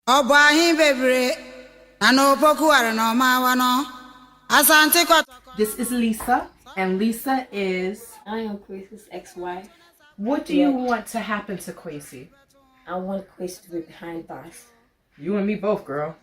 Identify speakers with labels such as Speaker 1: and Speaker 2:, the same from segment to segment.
Speaker 1: This is Lisa, and Lisa is...
Speaker 2: I am Kwesi's ex-wife.
Speaker 1: What do you want to happen to Kwesi?
Speaker 2: I want Kwesi to be behind bars.
Speaker 1: You and me both, girl.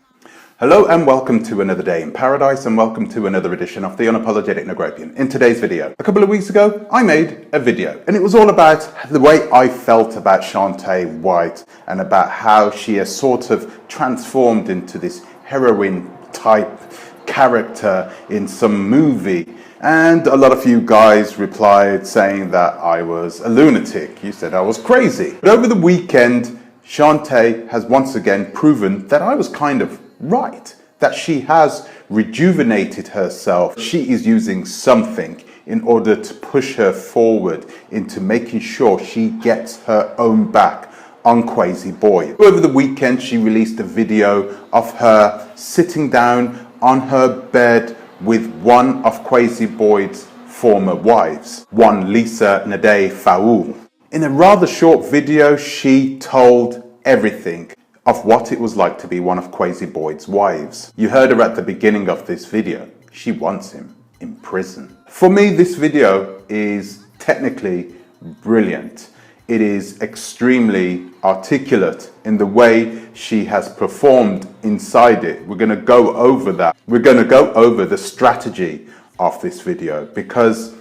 Speaker 3: Hello and welcome to another day in paradise, and welcome to another edition of the Unapologetic Negropian. In today's video, a couple of weeks ago, I made a video and it was all about the way I felt about Shauntay White and about how she has sort of transformed into this heroine type character in some movie. And a lot of you guys replied saying that I was a lunatic. You said I was crazy. But over the weekend, Shauntay has once again proven that I was kind of right, that she has rejuvenated herself. She is using something in order to push her forward into making sure she gets her own back on Kwesi Boyd. Over the weekend, she released a video of her sitting down on her bed with one of Kwesi Boyd's former wives, one Lisa Nade Faoul. In a rather short video, she told everything of what it was like to be one of Kwesi Boyd's wives. You heard her at the beginning of this video. She wants him in prison. For me, this video is technically brilliant. It is extremely articulate in the way she has performed inside it. We're going to go over that. We're going to go over the strategy of this video, because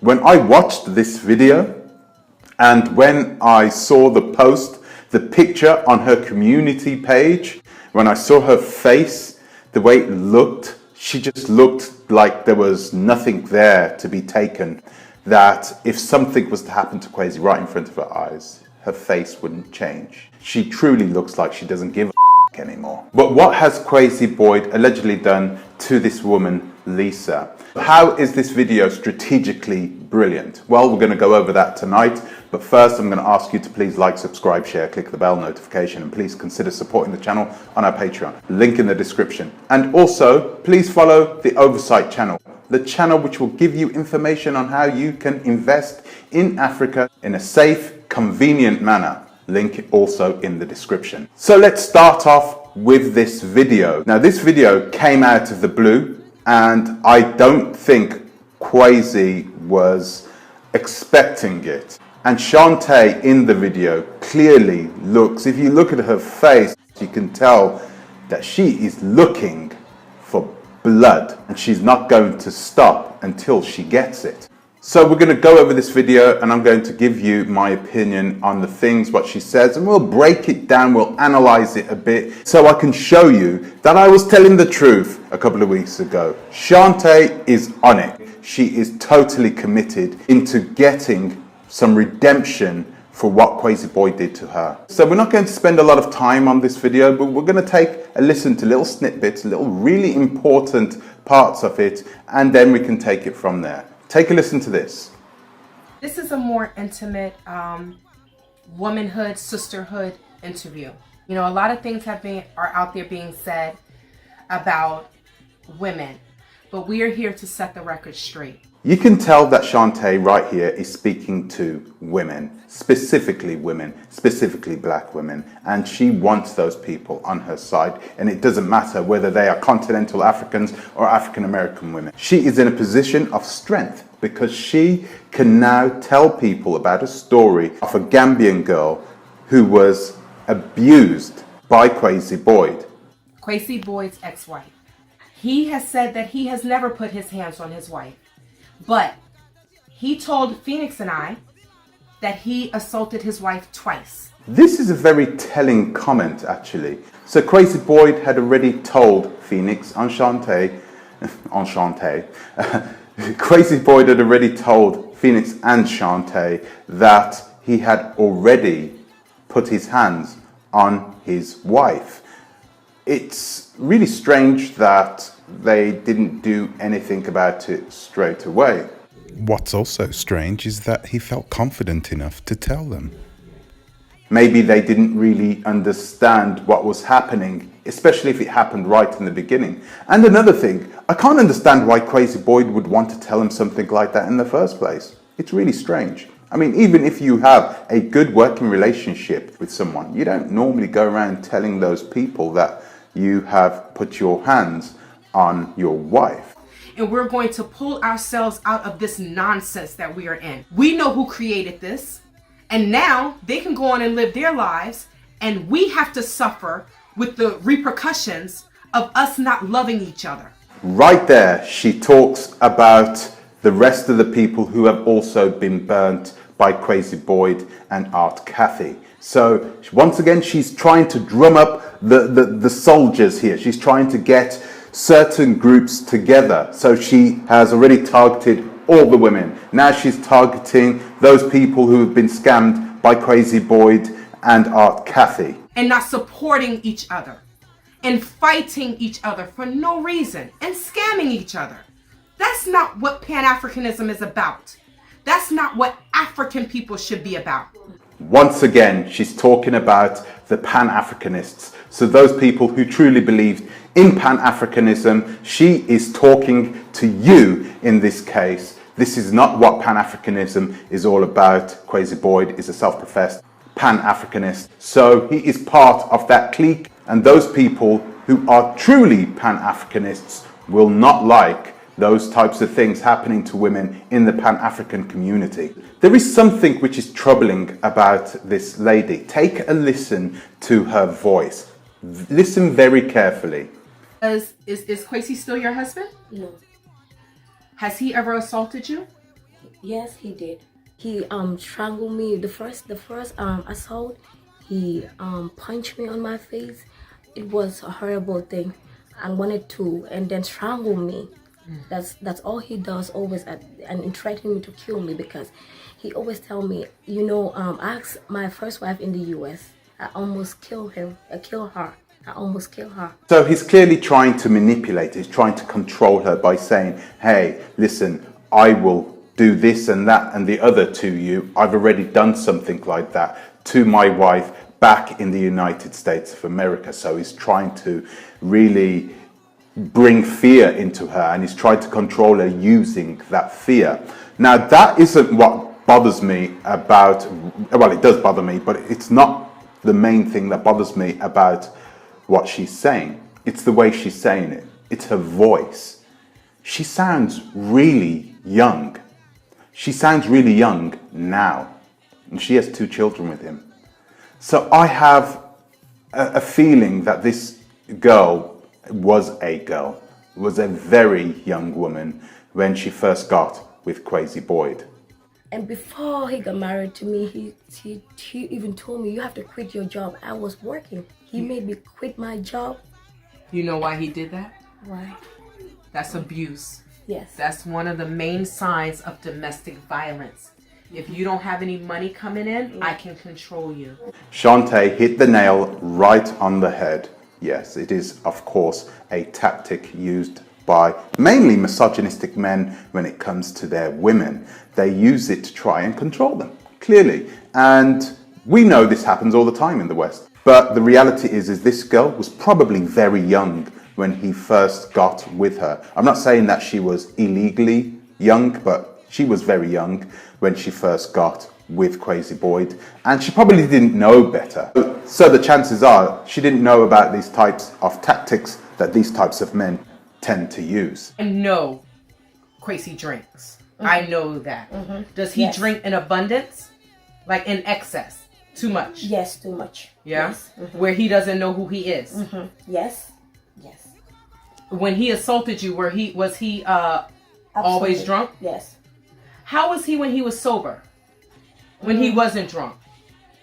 Speaker 3: when I watched this video and when I saw the post, the picture on her community page, when I saw her face, the way it looked, she just looked like there was nothing there to be taken. That if something was to happen to Kwesi right in front of her eyes, her face wouldn't change. She truly looks like she doesn't give a anymore. But what has Kwesi Boyd allegedly done to this woman, Lisa? How is this video strategically brilliant? Well, we're going to go over that tonight. But first, I'm going to ask you to please like, subscribe, share, click the bell notification, and please consider supporting the channel on our Patreon. Link in the description. And also, please follow the Oversight channel, the channel which will give you information on how you can invest in Africa in a safe, convenient manner. Link also in the description. So let's start off with this video. Now, this video came out of the blue, and I don't think Kwesi was expecting it. And Shauntay in the video clearly looks, if you look at her face, you can tell that she is looking for blood, and she's not going to stop until she gets it. So we're going to go over this video, and I'm going to give you my opinion on the things, what she says, and we'll break it down, we'll analyze it a bit, so I can show you that I was telling the truth a couple of weeks ago. Shauntay is on it. She is totally committed into getting some redemption for what Kwesi Boyd did to her. So we're not going to spend a lot of time on this video, but we're going to take a listen to little snippets, little women important parts of it, and then we can take it from there. Take a listen to this.
Speaker 1: This is a more intimate womanhood, sisterhood interview. You know, a lot of things are out there being said about women, but we are here to set the record straight.
Speaker 3: You can tell that Shauntay right here is speaking to women, specifically black women, and she wants those people on her side, and it doesn't matter whether they are continental Africans or African American women. She is in a position of strength because she can now tell people about a story of a Gambian girl who was abused by Kwesi Boyd.
Speaker 1: Kwesi Boyd's ex-wife. He has said that he has never put his hands on his wife. But he told Phoenix and I that he assaulted his wife twice.
Speaker 3: This is a very telling comment, actually. So Kwesi Boyd had already told Phoenix on Shauntay, Kwesi Boyd had already told Phoenix and Shauntay that he had already put his hands on his wife. It's really strange that they didn't do anything about it straight away.
Speaker 4: What's also strange is that he felt confident enough to tell them.
Speaker 3: Maybe they didn't really understand what was happening, especially if it happened right in the beginning. And another thing, I can't understand why Kwesi Boyd would want to tell him something like that in the first place. It's really strange. I mean, even if you have a good working relationship with someone, you don't normally go around telling those people that you have put your hands on your wife.
Speaker 1: And we're going to pull ourselves out of this nonsense that we are in. We know who created this, and now they can go on and live their lives, and we have to suffer with the repercussions of us not loving each other.
Speaker 3: Right there, she talks about the rest of the people who have also been burnt by Kwesi Boyd and Art Cathy. So once again, she's trying to drum up the soldiers here. She's trying to get certain groups together. So she has already targeted all the women. Now she's targeting those people who have been scammed by Kwesi Boyd and Art Cathy.
Speaker 1: And not supporting each other and fighting each other for no reason and scamming each other. That's not what Pan-Africanism is about. That's not what African people should be about.
Speaker 3: Once again, she's talking about the Pan-Africanists. So those people who truly believed in Pan-Africanism, she is talking to you in this case. This is not what Pan-Africanism is all about. Kwesi Boyd is a self-professed Pan-Africanist. So he is part of that clique, and those people who are truly Pan-Africanists will not like those types of things happening to women in the Pan-African community. There is something which is troubling about this lady. Take a listen to her voice. Listen very carefully.
Speaker 1: Is Kwesi still your husband?
Speaker 2: No.
Speaker 1: Has he ever assaulted you?
Speaker 2: Yes, he did. He strangled me. The first assault, he punched me on my face. It was a horrible thing. I wanted to, and then strangle me. That's all he does always, and threatening me to kill me, because he always tell me, ask my first wife in the U.S. I almost killed him. I almost killed her.
Speaker 3: So he's clearly trying to manipulate. He's trying to control her by saying, hey, listen, I will do this and that and the other to you. I've already done something like that to my wife back in the United States of America. So he's trying to really bring fear into her, and he's tried to control her using that fear. Now, that isn't what bothers me about, well, it does bother me, but it's not the main thing that bothers me about what she's saying. It's the way she's saying it. It's her voice. She sounds really young. She sounds really young now, and she has 2 children with him. So I have a feeling that this girl was a very young woman when she first got with Kwesi Boyd.
Speaker 2: And before he got married to me, he even told me, you have to quit your job. I was working. He made me quit my job.
Speaker 1: You know why he did that?
Speaker 2: Why?
Speaker 1: That's abuse.
Speaker 2: Yes.
Speaker 1: That's one of the main signs of domestic violence. If you don't have any money coming in, I can control you.
Speaker 3: Shauntay hit the nail right on the head. Yes, it is, of course, a tactic used by mainly misogynistic men when it comes to their women. They use it to try and control them, clearly. And we know this happens all the time in the West. But the reality is this girl was probably very young when he first got with her. I'm not saying that she was illegally young, but she was very young when she first got with Kwesi Boyd, and she probably didn't know better. So the chances are she didn't know about these types of tactics that these types of men tend to use.
Speaker 1: I know Kwesi drinks. I know that. Does he drink in abundance? Like in excess? Too much?
Speaker 2: Yes, too much.
Speaker 1: Yeah?
Speaker 2: Yes.
Speaker 1: Where he doesn't know who he is?
Speaker 2: Yes. Yes.
Speaker 1: When he assaulted you, was he always drunk?
Speaker 2: Yes.
Speaker 1: How was he when he was sober? When he wasn't drunk?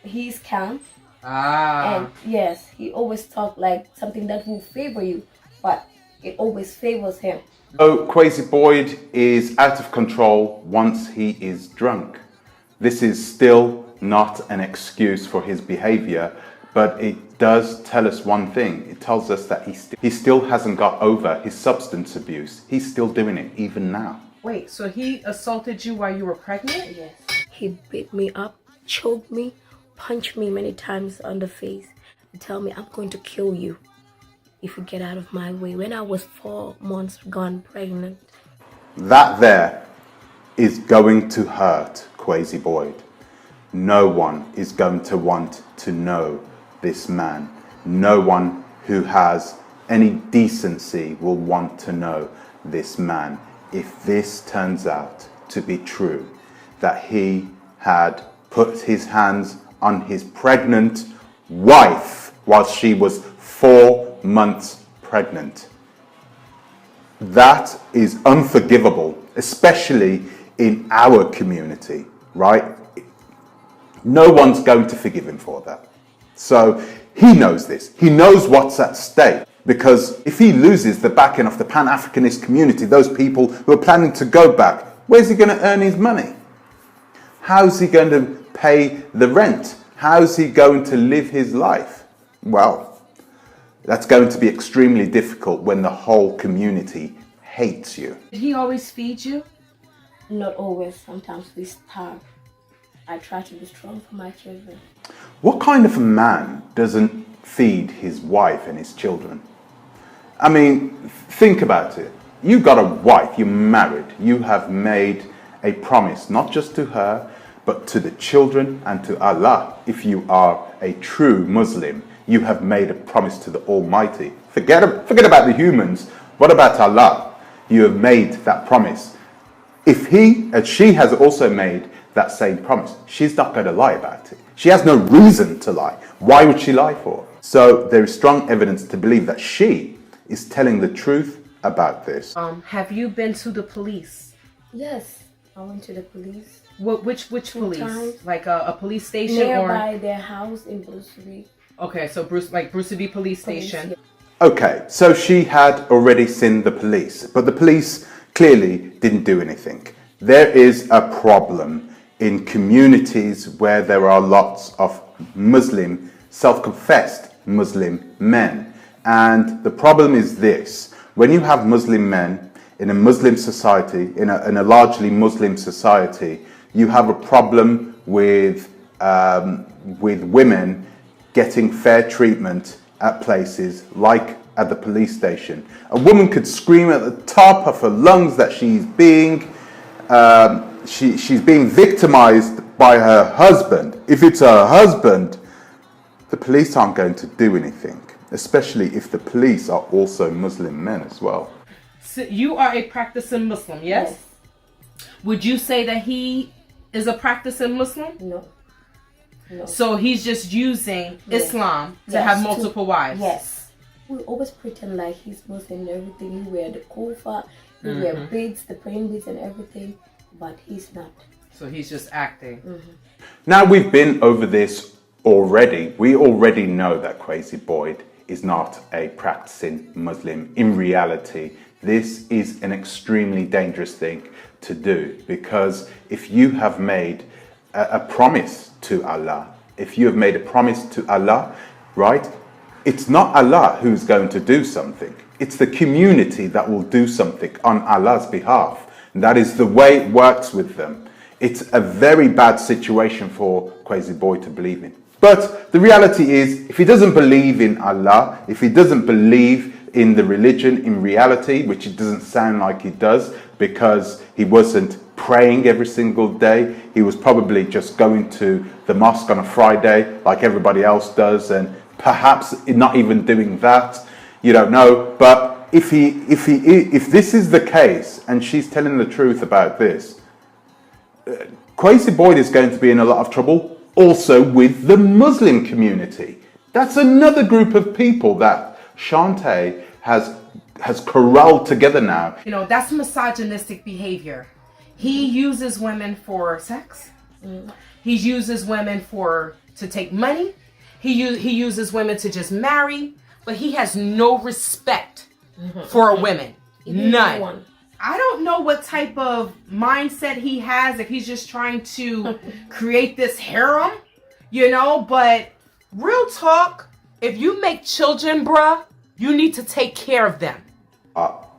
Speaker 2: He's calm.
Speaker 1: Ah.
Speaker 2: And yes, he always talk like something that will favor you, but it always favors him.
Speaker 3: So Kwesi Boyd is out of control once he is drunk. This is still not an excuse for his behavior, but it does tell us one thing. It tells us that he still hasn't got over his substance abuse. He's still doing it even now.
Speaker 1: Wait, so he assaulted you while you were pregnant?
Speaker 2: Yes. He beat me up, choked me, punched me many times on the face, and tell me, I'm going to kill you if you get out of my way. When I was 4 months gone pregnant.
Speaker 3: That there is going to hurt Kwesi Boyd. No one is going to want to know this man. No one who has any decency will want to know this man if this turns out to be true, that he had put his hands on his pregnant wife while she was 4 months pregnant. That is unforgivable, especially in our community, right? No one's going to forgive him for that. So he knows this. He knows what's at stake. Because if he loses the backing of the Pan-Africanist community, those people who are planning to go back, where's he going to earn his money? How's he going to pay the rent? How's he going to live his life? Well, that's going to be extremely difficult when the whole community hates you.
Speaker 1: Did he always feed you?
Speaker 2: Not always. Sometimes we starve. I try to be strong for my children.
Speaker 3: What kind of a man doesn't feed his wife and his children? I mean, think about it. You got a wife, you're married, you have made a promise, not just to her, but to the children and to Allah. If you are a true Muslim, you have made a promise to the Almighty. Forget about the humans. What about Allah? You have made that promise. If he and she has also made that same promise, she's not going to lie about it. She has no reason to lie. Why would she lie for? So there is strong evidence to believe that she is telling the truth about this.
Speaker 1: Have you been to the police?
Speaker 2: Yes, I went to the police.
Speaker 1: Which police?
Speaker 2: Times.
Speaker 1: Like a police station
Speaker 2: Nearby
Speaker 1: or?
Speaker 2: their house in Bruce.
Speaker 1: Okay, so Bruceville police station.
Speaker 2: Yeah.
Speaker 3: Okay, so she had already seen the police, but the police clearly didn't do anything. There is a problem in communities where there are lots of Muslim, self-confessed Muslim men. And the problem is this: when you have Muslim men in a Muslim society, in a largely Muslim society, you have a problem with women getting fair treatment at places like at the police station. A woman could scream at the top of her lungs that she's being victimized by her husband. If it's her husband, the police aren't going to do anything, especially if the police are also Muslim men as well.
Speaker 1: So you are a practicing Muslim, yes? Would you say that he is a practicing Muslim?
Speaker 2: No.
Speaker 1: So he's just using Islam to
Speaker 2: Yes,
Speaker 1: have multiple wives?
Speaker 2: Yes. We always pretend like he's Muslim and everything. We wear the kufa, we wear beads, the praying beads and everything, but he's not.
Speaker 1: So he's just acting.
Speaker 3: Now, we've been over this already. We already know that Kwesi Boyd is not a practicing Muslim. In reality, this is an extremely dangerous thing to do, because if you have made a promise to Allah, if you have made a promise to Allah, right, it's not Allah who's going to do something. It's the community that will do something on Allah's behalf. And that is the way it works with them. It's a very bad situation for Kwesi Boyd to believe in. But the reality is, if he doesn't believe in Allah, if he doesn't believe in the religion in reality, which it doesn't sound like he does, because he wasn't praying every single day, he was probably just going to the mosque on a Friday like everybody else does, and perhaps not even doing that, you don't know. But if this is the case and she's telling the truth about this, Kwesi Boyd is going to be in a lot of trouble also with the Muslim community. That's another group of people that Shauntay has corralled together now.
Speaker 1: You know, that's misogynistic behavior. He uses women for sex. He uses women to take money. He uses women to just marry, but he has no respect for women. None. I don't know what type of mindset he has, if he's just trying to create this harem, you know, but real talk, if you make children, bruh, you need to take care of them.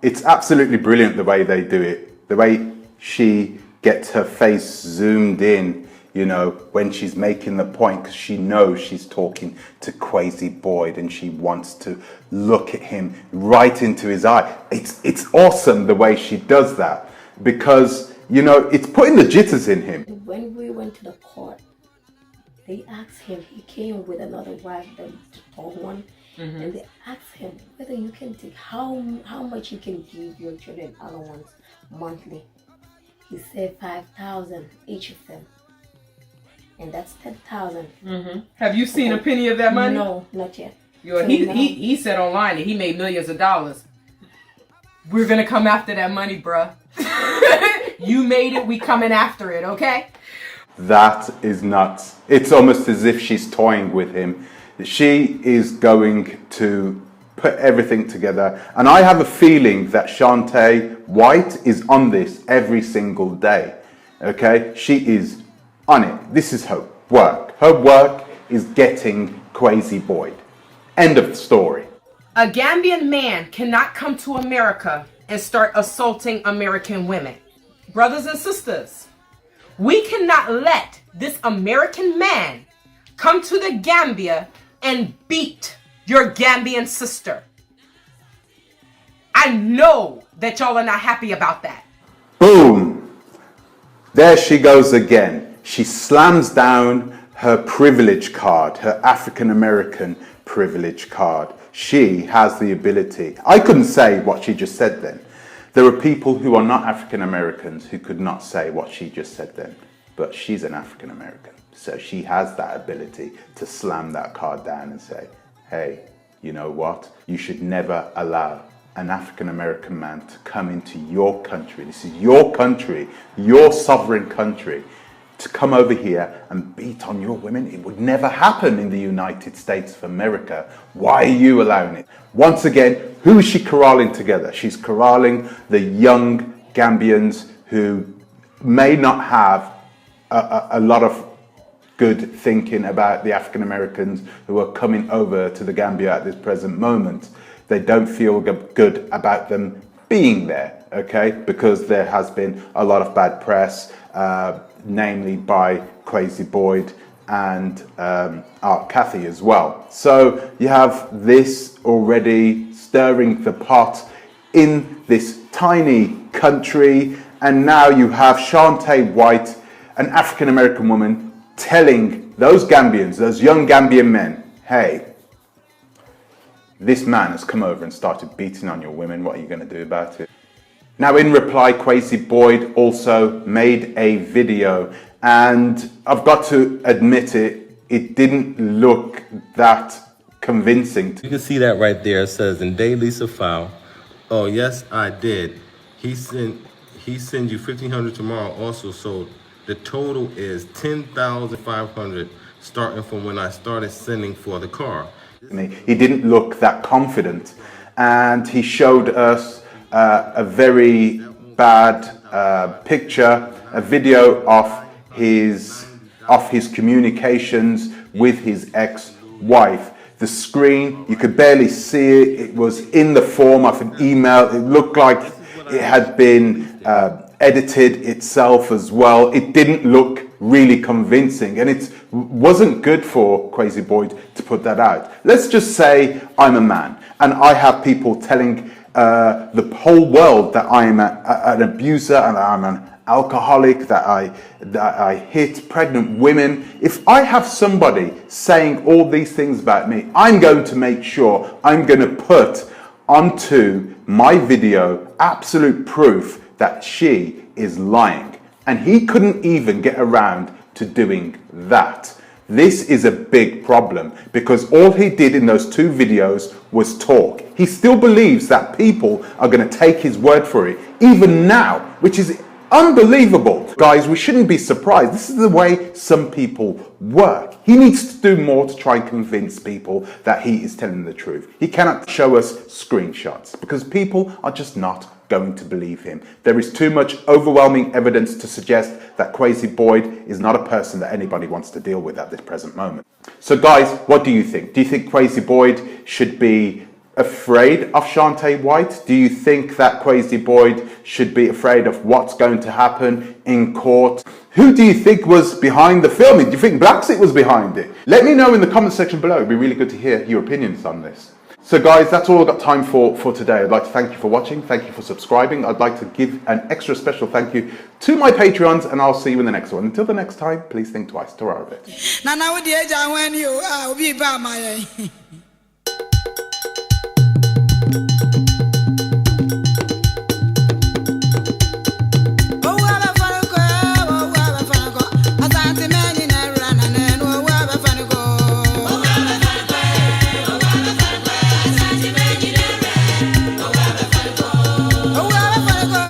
Speaker 3: It's absolutely brilliant the way they do it. The way she gets her face zoomed in, you know, when she's making the point, because she knows she's talking to Kwesi Boyd and she wants to look at him right into his eye. It's awesome the way she does that, because You know, it's putting the jitters in him.
Speaker 2: When we went to the court, they asked him, he came with another wife, the tall one, and they asked him whether you can take, how much you can give your children allowance monthly. He said 5,000 each of them. And that's 10,000.
Speaker 1: Have you seen a penny of that money?
Speaker 2: No, not yet.
Speaker 1: He said online that he made millions of dollars. We're gonna come after that money, bruh. You made it, we coming after it, okay?
Speaker 3: That is nuts. It's almost as if she's toying with him. She is going to put everything together. And I have a feeling that Shauntay White is on this every single day. Okay? She is on it. This is her work. Her work is getting Kwesi Boyd. End of the story.
Speaker 1: A Gambian man cannot come to America and start assaulting American women. Brothers and sisters, we cannot let this American man come to the Gambia and beat your Gambian sister. I know that y'all are not happy about that.
Speaker 3: Boom! There she goes again. She slams down her privilege card, her African American privilege card. She has the ability. I couldn't say what she just said then. There are people who are not African Americans who could not say what she just said then. But she's an African American. So she has that ability to slam that card down and say, hey, you know what? You should never allow an African American man to come into your country. This is your country, your sovereign country, to come over here and beat on your women. It would never happen in the United States of America. Why are you allowing it? Once again, who is she corralling together? She's corralling the young Gambians who may not have a lot of good thinking about the African Americans who are coming over to the Gambia at this present moment. They don't feel good about them being there, okay? Because there has been a lot of bad press, namely by Kwesi Boyd and Art Cathy as well. So you have this already stirring the pot in this tiny country, and now you have Shauntay White, an African American woman, telling those Gambians, those young Gambian men, hey, this man has come over and started beating on your women. What are you going to do about it? Now, in reply, Kwesi Boyd also made a video, and I've got to admit it didn't look that convincing.
Speaker 5: You can see that right there. It says, in Day Lisa file, oh, yes, I did. He sends you $1,500 tomorrow also, so the total is $10,500 starting from when I started sending for the car.
Speaker 3: He didn't look that confident, and he showed us a very bad picture, a video of his communications with his ex-wife. The screen, you could barely see it. It was in the form of an email. It looked like it had been edited itself as well. It didn't look really convincing, and it wasn't good for Kwesi Boyd to put that out. Let's just say I'm a man and I have people telling the whole world that I am an abuser and I'm an alcoholic, that I hit pregnant women. If I have somebody saying all these things about me, I'm going to make sure I'm going to put onto my video absolute proof that she is lying. And he couldn't even get around to doing that. This is a big problem because all he did in those two videos was talk. He still believes that people are going to take his word for it, even now, which is unbelievable. Guys, we shouldn't be surprised. This is the way some people work. He needs to do more to try and convince people that he is telling the truth. He cannot show us screenshots because people are just not going to believe him. There is too much overwhelming evidence to suggest that Kwesi Boyd is not a person that anybody wants to deal with at this present moment. So guys, what do you think? Do you think Kwesi Boyd should be afraid of Shauntay White? Do you think that Kwesi Boyd should be afraid of what's going to happen in court? Who do you think was behind the filming? Do you think Blacksit was behind it? Let me know in the comment section below. It'd be really good to hear your opinions on this. So guys, that's all I've got time for today. I'd like to thank you for watching. Thank you for subscribing. I'd like to give an extra special thank you to my Patreons, and I'll see you in the next one. Until the next time, please think twice. Ta-ra a bit.